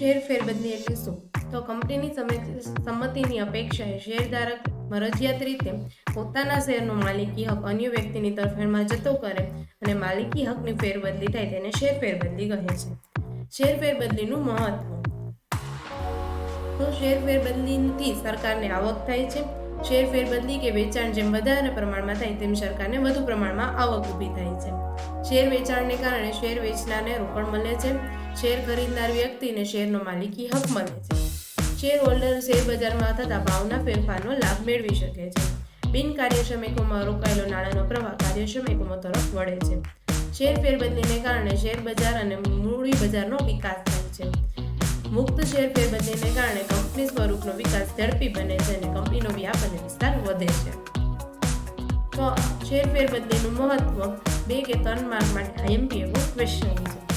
Share ફેરબદલી એટલે શું? તો કંપનીની સંમતિની અપેક્ષાએ શેરધારક મરજિયાત રીતે પોતાના શેરનો માલિકી હક અન્ય વ્યક્તિની તરફેણમાં જતો કરે અને માલિકી હકની ફેરબદલી થાય તેને શેર ફેરબદલી કહે છે. શેર ફેરબદલીનું મહત્વ. તો શેર ફેરબદલીથી સરકારને આવક થાય છે. શેર ફેરબદલી કે વેચાણ જેમ વધારે પ્રમાણમાં થાય તેમ સરકારને વધુ પ્રમાણમાં આવક ઊભી થાય છે. શેર વેચાણને કારણે શેર વેચનારને રોકડ મળે છે. શેર ખરીદનાર વ્યક્તિને શેરનો માલિકી હક મળે છે. શેર હોલ્ડર શેર બજારમાં થતા ભાવના ફેરફારનો લાભ મેળવી શકે છે. બિનકાર્યક્ષમ એકમોમાં રોકાયેલો નાણાંનો પ્રવાહ કાર્યક્ષમ એકમો તરફ વળે છે. શેર ફેરબદલીને કારણે શેર બજાર અને મૂડી બજારનો વિકાસ થાય છે. મુક્ત શેર ફેરબદલીને કારણે કંપની સ્વરૂપનો વિકાસ ઝડપી બને છે અને કંપનીનો વ્યાપ અને વિસ્તાર વધે છે. તો શેર ફેરબદલીનું મહત્વ 2 કે 3 માર્ક માટે IMP એવો ક્વેશ્ચન છે.